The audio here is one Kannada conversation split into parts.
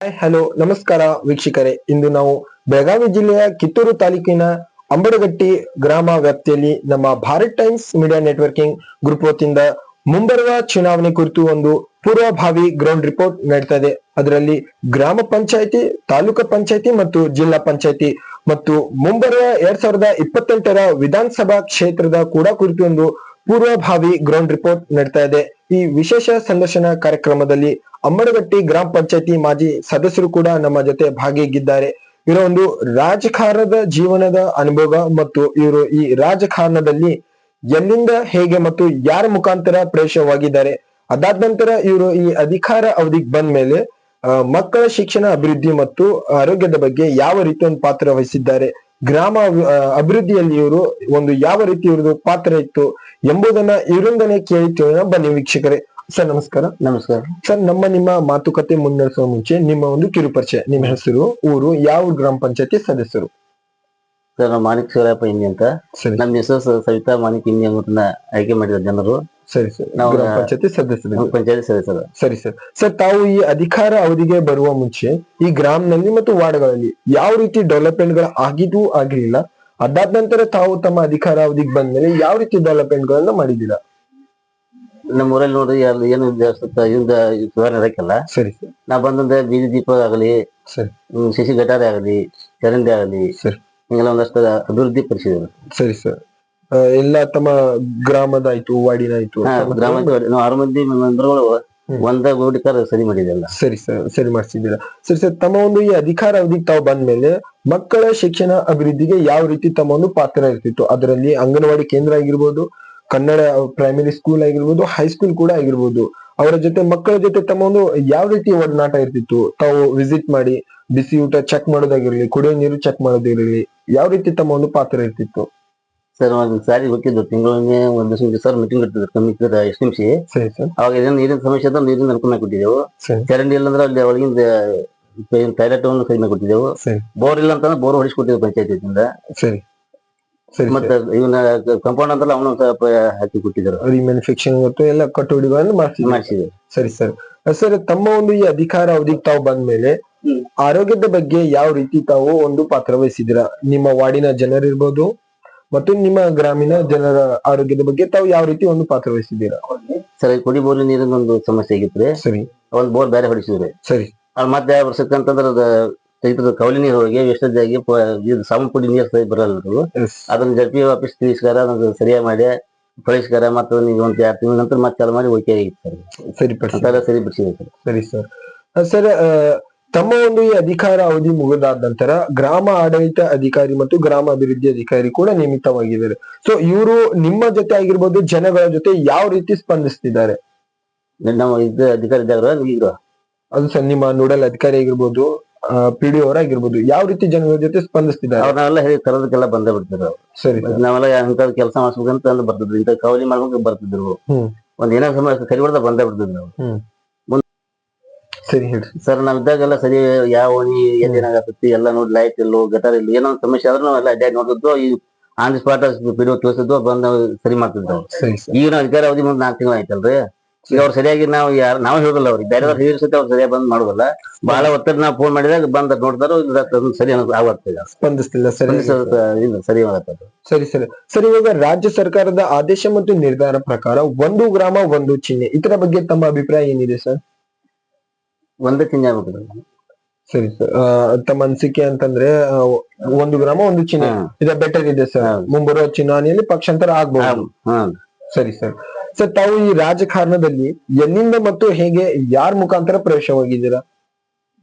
ಹಾಯ್ ಹಲೋ ನಮಸ್ಕಾರ ವೀಕ್ಷಕರೇ. ಇಂದು ನಾವು ಬೆಳಗಾವಿ ಜಿಲ್ಲೆಯ ಕಿತ್ತೂರು ತಾಲೂಕಿನ ಅಂಬಡಗಟ್ಟಿ ಗ್ರಾಮ ವ್ಯಾಪ್ತಿಯಲ್ಲಿ ನಮ್ಮ Bharat times media networking group ವತಿಯಿಂದ ಮುಂಬರುವ ಚುನಾವಣೆ ಕುರಿತು ಒಂದು ಪೂರ್ವಭಾವಿ ಗ್ರೌಂಡ್ ರಿಪೋರ್ಟ್ ನಡೀತಾ ಇದೆ. ಅದರಲ್ಲಿ ಗ್ರಾಮ ಪಂಚಾಯತಿ, ತಾಲೂಕು ಪಂಚಾಯತಿ ಮತ್ತು ಜಿಲ್ಲಾ ಪಂಚಾಯತಿ ಮತ್ತು ಮುಂಬರುವ 2028ರ ವಿಧಾನಸಭಾ ಕ್ಷೇತ್ರದ ಕೂಡ ಕುರಿತು ಒಂದು ಪೂರ್ವಭಾವಿ ಗ್ರೌಂಡ್ ರಿಪೋರ್ಟ್ ನಡೀತಾ ಇದೆ. ಈ ವಿಶೇಷ ಸಂದರ್ಶನ ಕಾರ್ಯಕ್ರಮದಲ್ಲಿ ಅಮ್ಮಡಗಟ್ಟಿ ಗ್ರಾಮ ಪಂಚಾಯತಿ ಮಾಜಿ ಸದಸ್ಯರು ಕೂಡ ನಮ್ಮ ಜೊತೆ ಭಾಗಿಯಾಗಿದ್ದಾರೆ. ಇವರ ಒಂದು ರಾಜಕಾರಣದ ಜೀವನದ ಅನುಭವ ಮತ್ತು ಇವರು ಈ ರಾಜಕಾರಣದಲ್ಲಿ ಎಲ್ಲಿಂದ ಹೇಗೆ ಮತ್ತು ಯಾರ ಮುಖಾಂತರ ಪ್ರವೇಶವಾಗಿದ್ದಾರೆ, ಅದಾದ ನಂತರ ಇವರು ಈ ಅಧಿಕಾರ ಅವಧಿಗೆ ಬಂದ ಮೇಲೆ ಮಕ್ಕಳ ಶಿಕ್ಷಣ ಅಭಿವೃದ್ಧಿ ಮತ್ತು ಆರೋಗ್ಯದ ಬಗ್ಗೆ ಯಾವ ರೀತಿ ಒಂದು ಪಾತ್ರ ವಹಿಸಿದ್ದಾರೆ, ಗ್ರಾಮ ಅಭಿವೃದ್ಧಿಯಲ್ಲಿ ಇವರು ಒಂದು ಯಾವ ರೀತಿ ಇವ್ರದ್ದು ಪಾತ್ರ ಇತ್ತು ಎಂಬುದನ್ನ ಇವರಿಂದನೇ ಕೇಳಿದ್ದೇವೆ. ಬನ್ನಿ ವೀಕ್ಷಕರೇ. ಸರ್ ನಮಸ್ಕಾರ. ನಮಸ್ಕಾರ ಸರ್, ನಿಮ್ಮ ಮಾತುಕತೆ ಮುನ್ನಡೆಸುವ ಮುಂಚೆ ನಿಮ್ಮ ಒಂದು ಕಿರು ಪರಿಚಯ, ನಿಮ್ಮ ಹೆಸರು, ಊರು, ಯಾವ ಗ್ರಾಮ ಪಂಚಾಯತಿ ಸದಸ್ಯರು? ಸರ್, ನಾವು ಮಾಣಿಕ್ ಶಿವರಾಯಪ್ಪ ಹಿಂದಿ ಅಂತ. ನಮ್ಮ ಹೆಸರು ಸವಿತಾ ಮಾಣಿಕ್ ಹಿಂದಿ ಅನ್ನೋದನ್ನ ಆಯ್ಕೆ ಮಾಡಿದ ಜನರು. ಸರಿ ಸರ್, ನಾವು ಗ್ರಾಮ ಪಂಚಾಯತಿ ಸದಸ್ಯರು. ಪಂಚಾಯತಿ ಸದಸ್ಯರು. ಸರಿ ಸರ್. ಸರ್, ತಾವು ಈ ಅಧಿಕಾರ ಅವಧಿಗೆ ಬರುವ ಮುಂಚೆ ಈ ಗ್ರಾಮದಲ್ಲಿ ಮತ್ತು ವಾರ್ಡ್ಗಳಲ್ಲಿ ಯಾವ ರೀತಿ ಡೆವಲಪ್ಮೆಂಟ್ ಗಳು ಆಗಿದ್ವು, ಆಗಿರ್ಲಿಲ್ಲ, ಅದಾದ ನಂತರ ತಾವು ತಮ್ಮ ಅಧಿಕಾರ ಅವಧಿಗೆ ಬಂದ್ಮೇಲೆ ಯಾವ ರೀತಿ ಡೆವಲಪ್ಮೆಂಟ್ ಗಳನ್ನ ಮಾಡಿದ್ದೀರಾ? ನಮ್ಮ ಊರಲ್ಲಿ ನೋಡಿ ಏನು ಸುಧಾರಣೆ ಇರಕ್ಕಿಲ್ಲ. ಸರಿ ಸರ್. ನಾ ಬಂದ ಬೀದಿ ದೀಪ ಆಗಲಿ, ಸರಿ, ಶಿಶಿ ಗಟಾರೆ ಆಗಲಿ, ಚರಂಡಿ ಆಗಲಿ, ಸರಿ, ಹಿಂಗೆಲ್ಲ ಒಂದಷ್ಟು ಅಭಿವೃದ್ಧಿ ಪಡಿಸಿದ್ರು. ಸರಿ ಸರ್. ಎಲ್ಲ ತಮ್ಮ ಗ್ರಾಮದಾಯ್ತು, ವಾರ್ಡಿನಾಯ್ತು, ಗ್ರಾಮದ ನಾವು 6 ಮಂದಿ ಮೆಂಬರ್ಗಳು ಒಂದ ಗೋಡಿಕಾರ ಸರಿ ಮಾಡಿದೆಲ್ಲ. ಸರಿ ಸರ್, ಸರಿ ಮಾಡಿಸಿದ್ದೀರಾ. ಸರಿ ಸರ್, ತಮ್ಮ ಒಂದು ಈ ಅಧಿಕಾರ ಅವಧಿಗೆ ತಾವು ಬಂದ್ಮೇಲೆ ಮಕ್ಕಳ ಶಿಕ್ಷಣ ಅಭಿವೃದ್ಧಿಗೆ ಯಾವ ರೀತಿ ತಮ್ಮ ಒಂದು ಪಾತ್ರ ಇರ್ತಿತ್ತು? ಅದರಲ್ಲಿ ಅಂಗನವಾಡಿ ಕೇಂದ್ರ ಆಗಿರ್ಬೋದು, ಕನ್ನಡ ಪ್ರೈಮರಿ ಸ್ಕೂಲ್ ಆಗಿರ್ಬೋದು, ಹೈಸ್ಕೂಲ್ ಕೂಡ ಆಗಿರ್ಬೋದು, ಅವರ ಜೊತೆ ಮಕ್ಕಳ ಜೊತೆ ತಮ್ಮ ಒಂದು ಯಾವ ರೀತಿ ಒಡನಾಟ ಇರ್ತಿತ್ತು? ತಾವು ವಿಸಿಟ್ ಮಾಡಿ ಬಿಸಿ ಊಟ ಚೆಕ್ ಮಾಡೋದಾಗಿರ್ಲಿ, ಕುಡಿಯೋ ನೀರು ಚೆಕ್ ಮಾಡೋದಿರಲಿ, ಯಾವ ರೀತಿ ತಮ್ಮ ಒಂದು ಪಾತ್ರ ಇರ್ತಿತ್ತು? ಸರ್, ಒಂದ್ ಸಾರಿ ಹೋಗಿದ್ದು ತಿಂಗಳೊಮ್ಮೆ ಒಂದ್ ದಿವಸ ಸರ್ ಮೀಟಿಂಗ್ ಇರ್ತದೆ, ಕಮ್ಮಿ ಎಷ್ಟು ನಿಮಿಷ. ಸರಿ ಸರ್. ಅವಾಗ ಏನೇನು ನೀರಿನ ಸಮಸ್ಯೆ ಅದ ನೀರಿನ ಅನುಕೂಲ ಕೊಟ್ಟಿದ್ದೆವು. ಚರಂಡಿ ಇಲ್ಲ ಅಂದ್ರೆ ಅಲ್ಲಿ ಒಳಗಿಂದ ಟಾಯ್ಲೆಟ್ ಕಡಿಮೆ ಕೊಟ್ಟಿದ್ದೆವು. ಬೋರ್ ಇಲ್ಲ ಅಂತಂದ್ರೆ ಬೋರ್ ಹೊಡಿಸ್ಕೊಟ್ಟಿದ್ದೇವೆ ಪಂಚಾಯತಿಯಿಂದ. ಸರಿ ಸರಿ. ಮತ್ತೆ ಇವನ್ನ ಕಂಪೌಂಡ್ ಅಂತಲ್ಲ ಅವನು ಸ್ವಲ್ಪ ಹಾಕಿ ಕೊಟ್ಟಿದ್ದಾರೆ. ರಿಮ್ಯಾನುಫ್ಯಾಕ್ಚರಿಂಗ್ ಮತ್ತು ಎಲ್ಲ ಕಟ್ಟುವಳಿಗಳನ್ನು ಮಾಡಿಸಿದೆ. ಸರಿ ಸರ್. ಸರ್, ತಮ್ಮ ಒಂದು ಈ ಅಧಿಕಾರ ಅವಧಿಗೆ ತಾವು ಬಂದ್ಮೇಲೆ ಆರೋಗ್ಯದ ಬಗ್ಗೆ ಯಾವ ರೀತಿ ತಾವು ಒಂದು ಪಾತ್ರ ವಹಿಸಿದಿರಾ? ನಿಮ್ಮ ವಾರ್ಡಿನ ಜನರಿರ್ಬೋದು ಮತ್ತು ನಿಮ್ಮ ಗ್ರಾಮೀಣ ಜನರ ಆರೋಗ್ಯದ ಬಗ್ಗೆ ತಾವು ಯಾವ ರೀತಿ ಒಂದು ಪಾತ್ರ ವಹಿಸಿದ್ದೀರಾ? ಸರಿ, ಕುಡಿ ಬೋರ್ ನೀರಿನ ಒಂದು ಸಮಸ್ಯೆ ಆಗಿತ್ತು. ಸರಿ, ಒಂದ್ ಬೋರ್ ಬೇರೆ ಹೊಡಿಸಿದ್ರಿ. ಸರಿ. ಅಲ್ಲಿ ಮತ್ತೆ ವರ್ಷಕ್ಕಂತಂದ್ರ ಕೌಲಿ ನೀರು ಹೋಗಿ ವೇಸ್ಟೇಜ್ ಆಗಿ ಸಾಬೂನ್ ಪುಡಿ ನೀರು ಬರಲ್ಲ. ಅದನ್ನ ಜಡ್ಪಿ ವಾಪಸ್ ತಿಳಿಸ್ಕಾರ ಅದನ್ನ ಸರಿಯಾಗಿ ಮಾಡಿ ಪರಿಷ್ಕಾರ ಮತ್ತೆ ನೀವು ಒಂದ್ 2 ತಿಂಗಳ ನಂತರ ಮತ್ತೆ ಚಾಲು ಮಾಡಿ ಓಕೆ ಆಗಿತ್ತು ಸರ್. ಸರಿಪಡಿಸಿದೆ ಸರ್. ಸರಿ ಸರ್. ಸರ್, ತಮ್ಮ ಒಂದು ಈ ಅಧಿಕಾರ ಅವಧಿ ಮುಗಿದಾದ ನಂತರ ಗ್ರಾಮ ಆಡಳಿತ ಅಧಿಕಾರಿ ಮತ್ತು ಗ್ರಾಮ ಅಭಿವೃದ್ಧಿ ಅಧಿಕಾರಿ ಕೂಡ ನೇಮಿತವಾಗಿದ್ದಾರೆ. ಸೊ ಇವರು ನಿಮ್ಮ ಜೊತೆ ಆಗಿರ್ಬೋದು, ಜನಗಳ ಜೊತೆ ಯಾವ ರೀತಿ ಸ್ಪಂದಿಸ್ತಿದ್ದಾರೆ? ನಮ್ಮ ಅಧಿಕಾರಿ ಇದ್ದಾಗ ಈಗ ಅದು ಸರ್, ನಿಮ್ಮ ನೋಡಲ್ ಅಧಿಕಾರಿ ಆಗಿರ್ಬೋದು, PDO ಅವರಾಗಿರ್ಬೋದು, ಯಾವ ರೀತಿ ಜನಗಳ ಜೊತೆ ಸ್ಪಂದಿಸ್ತಿದ್ದಾರೆ? ಅವ್ರನ್ನೆಲ್ಲ ಹೇಳಿ ತರೋದಕ್ಕೆಲ್ಲ ಬಂದೇ ಬಿಡ್ತಿದ್ರು. ಸರಿ. ನಾವೆಲ್ಲ ಇಂಥ ಕೆಲಸ ಮಾಡಿಸ್ಬೇಕಂತ ಬರ್ತಿದ್ರು, ಇಂಥ ಕವಲಿ ಮಾಡ್ಬೇಕು ಬರ್ತಿದ್ರು. ಒಂದ್ ಏನೋ ಸಮಸ್ಯೆ ಸರಿ ಹೊಡೆದ ಬಂದೇ ಬಿಡ್ತಿದ್ರು ನಾವು. ಸರಿ ಹೇಳಿ ಸರ್. ನಾವ್ ಇದ್ದಾಗೆಲ್ಲ ಸರಿ ಯಾವ ಓಣಿ ಏನಾಗತ್ತಿ ಎಲ್ಲ ನೋಡಿ, ಲೈಟ್ ಇಲ್ಲೋ ಗಟಾರ್ ಇಲ್ಲ, ಏನೋ ಒಂದು ಸಮಸ್ಯೆ ಆದ್ರೂ ನಾವೆಲ್ಲ ಅಡ್ಡಾಡಿ ನೋಡ್ತಿದ್ವು. ಈ ಆನ್ ದಿ ಸ್ಪಾಟ್ PDO ತಿಳಿಸಿದ್ವು, ಬಂದ್ ಸರಿ ಮಾಡ್ತಿದ್ದವು. ಈಗ ನಾವು ಅಧಿಕಾರ ಅವಧಿ ಮುಂದೆ 4 ತಿಂಗಳು ಆಯ್ತಲ್ರಿ. ಈಗ ಅವ್ರು ಸರಿಯಾಗಿ ನಾವು ನಾವು ಹೇಳಲ್ಲ, ಅವ್ರಿಗೆ ಬೇರೆ ಹೇಳಿರ್ಸತ್ತೆ, ಅವ್ರು ಸರಿಯಾಗಿ ಬಂದ್ ಮಾಡೋದಲ್ಲ. ಬಹಳ ಒತ್ತಡ ನಾವು ಫೋನ್ ಮಾಡಿದಾಗ ಬಂದ್ ನೋಡ್ತಾರೋ ಸರಿ ಆಗುತ್ತೆ, ಸ್ಪಂದಿಸ್ತಿಲ್ಲ, ಸರಿ ಆಗತ್ತೆ. ಸರಿ ಸರಿ. ಸರ್, ಇವಾಗ ರಾಜ್ಯ ಸರ್ಕಾರದ ಆದೇಶ ಮತ್ತು ನಿರ್ಧಾರ ಪ್ರಕಾರ ಒಂದು ಗ್ರಾಮ ಒಂದು ಚಿಹ್ನೆ, ಇದರ ಬಗ್ಗೆ ತಮ್ಮ ಅಭಿಪ್ರಾಯ ಏನಿದೆ ಸರ್? ಒಂದೇ ಚಿಹ್ನೆ ಆಗ್ಬೇಕು. ಸರಿ ಸರ್. ತಮ್ಮ ಅನಿಸಿಕೆ ಅಂತಂದ್ರೆ ಒಂದು ಗ್ರಾಮ ಒಂದು ಚಿಹ್ನೆ ಇದು ಬೆಟರ್ ಇದೆ ಸರ್. ಮುಂಬರುವ ಚುನಾವಣೆಯಲ್ಲಿ ಪಕ್ಷಾಂತರ ಆಗ್ಬಹುದು. ಸರಿ ಸರ್. ಸರ್, ತಾವು ಈ ರಾಜಕಾರಣದಲ್ಲಿ ಎಲ್ಲಿಂದ ಮತ್ತು ಹೇಗೆ ಯಾರ ಮುಖಾಂತರ ಪ್ರವೇಶವಾಗಿದ್ದೀರಾ?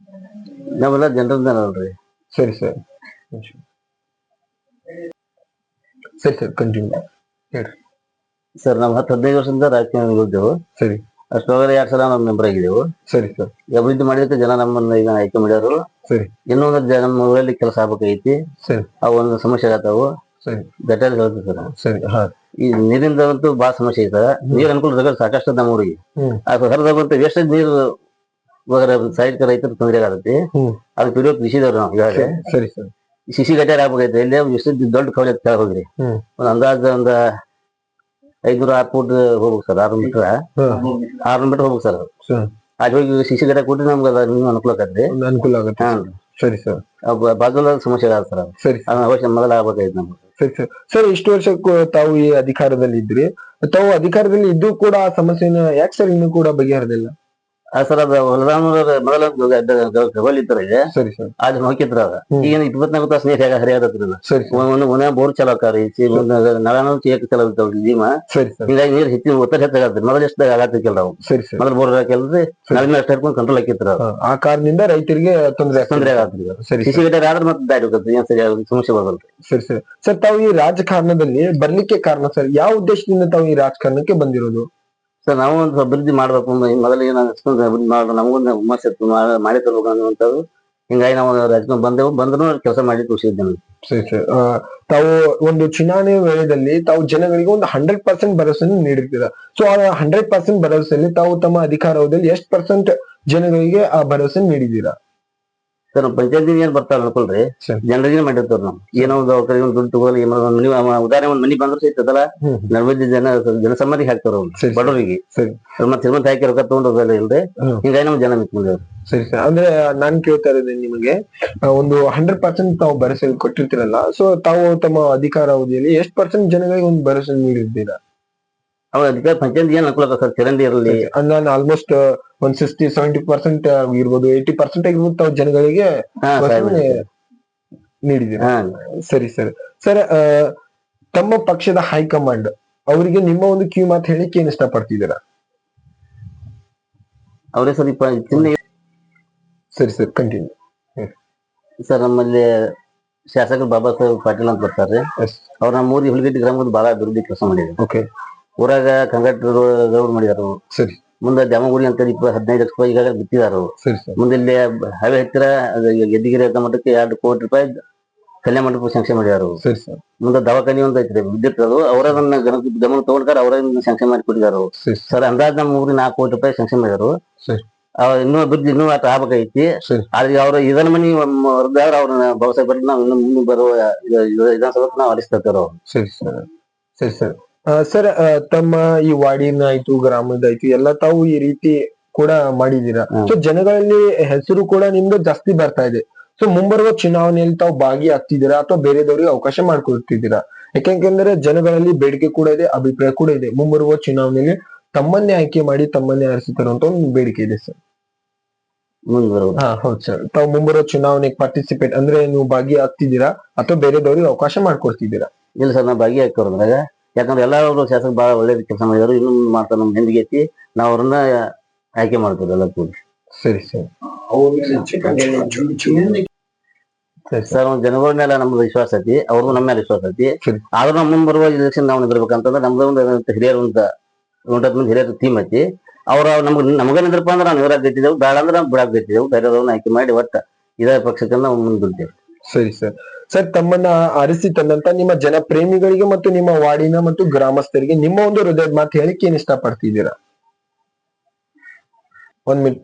ನಾವೆಲ್ಲ ಜನರಲ್ರಿ. ಸರಿ ಸರ್. ಸರಿ ಸರ್, ಕಂಟಿನ್ಯೂ ಹೇಳಿ ಸರ್. ನಾವು 10-15 ವರ್ಷದಿಂದ ರಾಜಕೀಯ ಇದ್ದೇವೆ. ಸರಿ. ಅಷ್ಟೊಳಗಡೆ 2 ಸಲ ನಾವು ಮೆಂಬರ್ ಆಗಿದ್ದೆವು. ಸರಿ ಸರ್. ಅಭಿವೃದ್ಧಿ ಮಾಡಿದಕ್ಕೆ ಜನ ನಮ್ಮನ್ನ ಈಗ ಆಯ್ಕೆ ಮಾಡ್ಯಾರು. ಸರಿ. ಇನ್ನೊಂದು ನಮ್ಮ ಊರಲ್ಲಿ ಕೆಲಸ ಆಗ್ಬೇಕೈತಿ. ಸರಿ. ಅವು ಒಂದು ಸಮಸ್ಯೆ ಆಗತ್ತಾವು. ಸರಿ. ಗಟಾರಿ ಹೇಳ್ತೀವಿ ಸರ್. ಸರಿ. ಈ ನೀರಿಂದ ಅಂತೂ ಬಾಳ ಸಮಸ್ಯೆ ಐತ. ನೀರ್ ಅನುಕೂಲ ಸಾಕಷ್ಟು ನಮ್ಮ ಊರಿಗೆ. ಹರಿದಂತ ವೇಸ್ಟೇಜ್ ನೀರು ಸೈಡ್ ರೈತರ ತೊಂದರೆ ಆಗತ್ತೆ. ಅದು PDO ತಿಳಿಸಿದವ್ರು ನಾವು ಈಗಾಗಲೇ. ಸರಿ ಸರ್. ಶಿಶಿ ಗಟಾರಿ ಆಗ್ಬೇಕೈತೆ. ಇಲ್ಲಿ ಎಷ್ಟು ದೊಡ್ಡ ಕವಲೆ ಕೆಳಗೆ ಹೋಗ್ರಿ. ಒಂದ್ ಅಂದಾಜು ಒಂದ್ 500-6 ಫೂಟ್ ಹೋಗ್ಬೇಕು ಸರ್. 600 ಮೀಟರ್ ಹೋಗ್ಬೇಕು ಸರ್. ಅಲ್ಲಿ ಹೋಗಿ ಶಿಶು ಗಿಡ ಕೊಟ್ಟು ನಮ್ಗೆ ಅದು ಇನ್ನೂ ಅನುಕೂಲ ಆಗತ್ರಿ. ಒಂದು ಅನುಕೂಲ ಆಗುತ್ತೆ. ಹಾ ಸರಿ ಸರ್. ಬಾಜುಲ ಸಮಸ್ಯೆ ಆಗ ಸರ್. ಸರಿ ಅದನ್ನ ಅವಶ್ಯ ಮೊದಲ ಆಗ್ಬೇಕಾಯ್ತು ನಮ್ಗೆ. ಸರಿ ಸರ್. ಸರ್ ಇಷ್ಟು ವರ್ಷಕ್ಕೂ ತಾವು ಈ ಅಧಿಕಾರದಲ್ಲಿ ಇದ್ರಿ, ತಾವು ಅಧಿಕಾರದಲ್ಲಿ ಇದ್ದು ಕೂಡ ಆ ಸಮಸ್ಯೆನ ಯಾಕೆ ಸರ್ ಇನ್ನೂ ಕೂಡ ಬಗೆಹರಿದಿಲ್ಲ? ಸರ್ ಅದು ಹೊಲದಾನೂರ ಮೊದಲ ಗವಲ್ ಇದ್ರೆ ಸರಿ ಸರ್. ಅದು ನೋಕಿದ್ರ ಅದ ಈಗ 24 ತಾಸು ನೀರ್ ಹರಿಯಾಗತ್ರಿ. ಸರಿ ಒಂದ್ ಬೋರ್ ಚಲೋ ಆಕಾರಿ ನಳನೂ ಚಲೋ ಇರ್ತಾವ್ರಿ ಜೀಮ. ಸರಿ ಸರ್. ಹಿಂಗಾಗಿ ನೀರ್ ಹೆಚ್ಚಿನ ಒತ್ತಡ ಹೆಚ್ಚಾಗತ್ರಿ. ಮೊದಲ ಎಷ್ಟು ಆಗತ್ತಿಲ್ಲ ನಾವು. ಸರಿ ಸರ್. ಮೊದಲ ಬೋರ್ ಹಾಕಲ್ರಿ ನಳಿನ ಅಷ್ಟು ಹಿಡ್ಕೊಂಡು ಕಂಟ್ರೋಲ್ ಹಾಕಿತ್ರ. ಆ ಕಾರಣದಿಂದ ರೈತರಿಗೆ ತೊಂದರೆ ಆಗತ್ರಿ. ಸರಿ. ಶಿಶು ಗಿಡ ಆದ್ರೆ ಮತ್ತೆ ದಾರಿ ಹೋಗತ್ರಿ. ಏನ್ ಸರಿ ಸಮಸ್ಯೆ ಬರಲ್ರಿ. ಸರಿ ಸರ್. ಸರ್ ತಾವು ಈ ರಾಜಕಾರಣದಲ್ಲಿ ಬರ್ಲಿಕ್ಕೆ ಕಾರಣ ಸರ್ ಯಾವ ಉದ್ದೇಶದಿಂದ ತಾವು ಈ ರಾಜಕಾರಣಕ್ಕೆ ಬಂದಿರೋದು? ಸರ್ ನಾವು ಒಂದು ಅಭಿವೃದ್ಧಿ ಮಾಡ್ಬೇಕು ಮೊದಲು ಏನಾದ್ರು ಅಭಿವೃದ್ಧಿ ಮಾಡೋದು ನಮಗೊಂದು ಹುಮ್ಮಸ್ ಇತ್ತು, ಮಾಡಿ ತರ್ಬೇಕು ಅನ್ನುವಂಥದ್ದು. ಹಿಂಗಾಗಿ ನಾವು ರಾಜಕಾರಣ ಬಂದ್ರು ಕೆಲಸ ಮಾಡಿ ಖುಷಿ ಇದ್ದೇನೆ. ಸರಿ ಸರ್. ತಾವು ಒಂದು ಚುನಾವಣೆ ವೇಳೆಯಲ್ಲಿ ತಾವು ಜನಗಳಿಗೆ ಒಂದು 100% ಭರವಸೆಯನ್ನು ನೀಡಿರ್ತೀರ. ಸೊ ಆ 100% ಭರವಸೆಯಲ್ಲಿ ತಾವು ತಮ್ಮ ಅಧಿಕಾರಾವಧಿಯಲ್ಲಿ ಎಷ್ಟು % ಜನಗಳಿಗೆ ಆ ಭರವಸೆ ನೀಡಿದ್ದೀರಾ? ಸರ್ ಪಂಚಾಯತ್ ಏನ್ ಬರ್ತಾರ ಅನ್ಕೊಳ್ರಿ, ಜನರಿಗೆ ಮಾಡಿರ್ತಾರ. ನಾವು ಏನೋ ಒಂದು ಅವ್ರಿಗೆ ದುಡ್ಡು ತಗೋಲಿ ಉದಾಹರಣೆ ಒಂದ್ ಮನಿ ಬಂದ್ರು ಸಿಗ್ತದಲ್ಲ, ನರ್ಮದಿ ಜನಸಮ್ಮತಿ ಹಾಕ್ತಾರ ಅವ್ರು ಬಡವರಿಗೆ. ಮತ್ತೆ ಶ್ರೀಮಂತ ಹಾಕಿ ರೊಕ್ಕ ತಗೊಂಡೋಗಲ್ಲ ಇಲ್ರಿ. ಹಿಂಗಾಗಿ ನಮ್ ಜನ ಮಿತ್ಕೊಂಡೇವ್ರಿ. ಸರಿ ಸರ್. ಅಂದ್ರೆ ನಾನ್ ಕೇಳ್ತಾ ಇರೋದು ನಿಮಗೆ ಒಂದು 100% ತಾವು ಭರವಸೆ ಕೊಟ್ಟಿರ್ತೀರಲ್ಲ, ಸೊ ತಾವು ತಮ್ಮ ಅಧಿಕಾರಾವಧಿಯಲ್ಲಿ ಎಷ್ಟು % ಜನಗಳಿಗೆ ಒಂದು ಭರವಸೆ ನೀಡಿರ್ತೀರಾ? ಅವಾಗ ಅಧಿಕಾರ ಪಂಚಾಯತ್ ಏನ್ ಅನುಕೂಲ ಸರ್, ಚರಂಡಿ ಇರಲಿ. ನಾನು ಆಲ್ಮೋಸ್ಟ್ ಒಂದ್ 60-70% ಆಗಿರ್ಬೋದು, 80% ಆಗಿರ್ಬೋದು ತಾವು ಜನಗಳಿಗೆ ನೀಡಿದ್ದೀರಾ. ಸರಿ ಸರ್. ಸರ್ ತಮ್ಮ ಪಕ್ಷದ ಹೈಕಮಾಂಡ್ ಅವರಿಗೆ ನಿಮ್ಮ ಒಂದು ಕಿವಿ ಮಾತು ಹೇಳಿಕ್ಕೆ ಏನ್ ಇಷ್ಟಪಡ್ತಿದ್ದೀರಾ? ಅವರೇ ಸ್ವಲ್ಪ ಸರಿ ಸರ್, ಕಂಟಿನ್ಯೂ. ಸರ್ ನಮ್ಮಲ್ಲಿ ಶಾಸಕರು ಬಾಬಾ ಸಾಹೇಬ್ ಪಾಟೀಲ್ ಅಂತ ಬರ್ತಾರೆ. ಅವ್ರ ನಮ್ಮ ಊರಿಗೆ ಹುಲಿಗಟ್ಟಿ ಗ್ರಾಮದ ಬಹಳ ಅಭಿವೃದ್ಧಿ ಕೆಲಸ ಮಾಡಿದ್ರು. ಓಕೆ. ಊರಾಗ ಕಂಗಟ್ರು ರೋಡ್ ಮಾಡಿದಾರು. ಸರಿ. ಮುಂದೆ ದ್ಯಾಮಗುಡಿ ಅಂತ 15 ಲಕ್ಷ ರೂಪಾಯಿ ಈಗಾಗಲೇ ಬಿತ್ತಿದಾರು. ಸರಿ ಸರ್. ಮುಂದೆ ಇಲ್ಲಿ ಹವೆ ಹತ್ತಿರ ಗೆದ್ದಿಗಿರಿ ಅಂತ ಮಟ್ಟಕ್ಕೆ 2 ಕೋಟಿ ರೂಪಾಯಿ ಕಲ್ಯಾಣ ಮಂಟಪ ಶಾಂಕ್ಷನ್ ಮಾಡ್ಯಾರು. ಸರಿ ಸರ್. ಮುಂದೆ ದವಾಖಾನಿ ಒಂದು ಐತ್ರಿ ವಿದ್ಯುತ್, ಅದು ಅವರನ್ನ ಗಮನ ತಗೊಂಡ್ಕಾರ ಅವರ ಶಾಂಕ್ಷನ್ ಮಾಡಿ ಕೊಟ್ಟಿದಾರು. ಸರ್ ಅಂದಾಜ್ ನಮ್ಮ ಊರಿಗೆ 4 ಕೋಟಿ ರೂಪಾಯಿ ಶಾಂಕ್ಷನ್ ಮಾಡ್ಯಾರು. ಇನ್ನೂ ಅಭಿವೃದ್ಧಿ ಇನ್ನೂ ಆಟ ಆಗ್ಬೇಕಾಗೈತಿ. ಆದ್ರೆ ಅವ್ರು ಇದನ್ನ ಮನಿ ಹೊರದಾರ ಅವ್ರನ್ನ ಭರವಸೆ ಬರೀ ನಾವು ಇನ್ನು ಮುಂದೆ ಬರುವ ವಿಧಾನಸಭೆಗೆ ನಾವು ಅಲಿಸ್ತಾರ. ಸರಿ ಸರ್. ಸರಿ ಸರ್. ಸರ್ ತಮ್ಮ ಈ ವಾರ್ಡಿನ ಆಯ್ತು, ಗ್ರಾಮದ ಆಯ್ತು, ಎಲ್ಲ ತಾವು ಈ ರೀತಿ ಕೂಡ ಮಾಡಿದೀರಾ. ಸೊ ಜನಗಳಲ್ಲಿ ಹೆಸರು ಕೂಡ ನಿಮ್ದು ಜಾಸ್ತಿ ಬರ್ತಾ ಇದೆ. ಸೊ ಮುಂಬರುವ ಚುನಾವಣೆಯಲ್ಲಿ ತಾವು ಭಾಗಿಯಾಗ್ತಿದ್ದೀರಾ ಅಥವಾ ಬೇರೆದವರಿಗೆ ಅವಕಾಶ ಮಾಡ್ಕೊಡ್ತಿದ್ದೀರಾ? ಯಾಕೆಂದ್ರೆ ಜನಗಳಲ್ಲಿ ಬೇಡಿಕೆ ಕೂಡ ಇದೆ, ಅಭಿಪ್ರಾಯ ಕೂಡ ಇದೆ. ಮುಂಬರುವ ಚುನಾವಣೆಯಲ್ಲಿ ತಮ್ಮನ್ನೇ ಆಯ್ಕೆ ಮಾಡಿ ತಮ್ಮನ್ನೇ ಆರಿಸುತ್ತಿರುವಂತ ಒಂದು ಬೇಡಿಕೆ ಇದೆ ಸರ್. ಹೌದು ಸರ್. ತಾವು ಮುಂಬರುವ ಚುನಾವಣೆಗೆ ಪಾರ್ಟಿಸಿಪೇಟ್ ಅಂದ್ರೆ ನೀವು ಭಾಗಿಯಾಗ್ತಿದ್ದೀರಾ ಅಥವಾ ಬೇರೆದವರಿಗೆ ಅವಕಾಶ ಮಾಡ್ಕೊಡ್ತಿದ್ದೀರಾ? ಇಲ್ಲ ಸರ್, ನಾವು ಭಾಗಿಯಾಗ್ತಾರ. ಯಾಕಂದ್ರೆ ಎಲ್ಲರೂ ಶಾಸಕ ಬಹಳ ಒಳ್ಳೆ ಕೆಲಸ ಮಾಡಿದಾರು. ಇನ್ನೂ ಮಾಡ್ತಾರೆ, ನಮ್ ಹಿಂದಿಗೆ ಐತಿ. ನಾವು ಅವ್ರನ್ನ ಆಯ್ಕೆ ಮಾಡ್ತೀವಿ ಎಲ್ಲ ಕೂಡಿ. ಸರಿ ಸರ್. ಸರ್ ಜನಗಳ ಮೇಲೆ ನಮ್ದು ವಿಶ್ವಾಸ ಐತಿ, ಅವ್ರಿಗೂ ನಮ್ಮ ಮೇಲೆ ವಿಶ್ವಾಸ ಐತಿ. ಆದ್ರೂ ನಮ್ಮ ಮುಂದೆ ಬರುವ ಎಲೆಕ್ಷನ್ ನಾವು ನಿಂದಿರ್ಬೇಕಂತಂದ್ರೆ ನಮ್ದು ಒಂದು ಹಿರಿಯರು ಅಂತ 100 ಮಂದಿ ಹಿರಿಯರ ಟೀಮ್ ಐತಿ. ಅವ್ರ ನಮಗ ನಿಂದ್ರಪ್ಪ ಅಂದ್ರೆ ನಾವು ಇವರಾಗ ಗೆಟ್ಟಿದ್ದೆವು, ಬೇಡ ಅಂದ್ರೆ ನಾವು ಬಿಡಾಕ್ ಗೆಟ್ಟಿದ್ದೆವು. ಬೇರೆಯವ್ರನ್ನ ಆಯ್ಕೆ ಮಾಡಿ ಒಟ್ಟ ಇದೇ ಪಕ್ಷಕ್ಕೆ ನಾವು ಮುಂದಿದ್ದೇವೆ. ಸರಿ ಸರ್. ಸರ್ ತಮ್ಮನ್ನ ಆರಿಸಿ ತಂದಂತ ನಿಮ್ಮ ಜನಪ್ರೇಮಿಗಳಿಗೆ ಮತ್ತು ನಿಮ್ಮ ವಾರ್ಡಿನ ಮತ್ತು ಗ್ರಾಮಸ್ಥರಿಗೆ ನಿಮ್ಮ ಒಂದು ಹೃದಯದ ಮಾತು ಹೇಳಿಕೆ ಏನ್ ಇಷ್ಟಪಡ್ತಿದ್ದೀರಾ? 1 ಮಿನಿಟ್.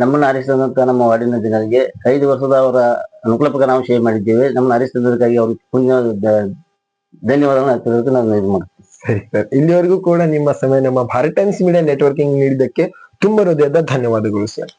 ನಮ್ಮನ್ನ ಆರಿಸಿದಂತ ನಮ್ಮ ವಾರ್ಡಿನ ಜನರಿಗೆ 5 ವರ್ಷದ ಅವರ ಅನುಕೂಲಕ್ಕೆ ನಾವು ಸೇವೆ ಮಾಡಿದ್ದೇವೆ. ನಮ್ಮನ್ನ ಆರಿಸಿದ್ದಕ್ಕಾಗಿ ಅವ್ರಿಗೆ ಪುಣ್ಯ ಧನ್ಯವಾದಗಳನ್ನು ನಾನು ಇದು ಮಾಡ್ತೀನಿ. ಸರಿ ಸರ್. ಇಲ್ಲಿವರೆಗೂ ಕೂಡ ನಿಮ್ಮ ಸಮಯ ನಮ್ಮ ಭಾರತ್ ಟೈಮ್ಸ್ ಮೀಡಿಯಾ ನೆಟ್ವರ್ಕಿಂಗ್ ನೀಡಿದ್ದಕ್ಕೆ ತುಂಬಾ ಹೃದಯದ ಧನ್ಯವಾದಗಳು ಸರ್.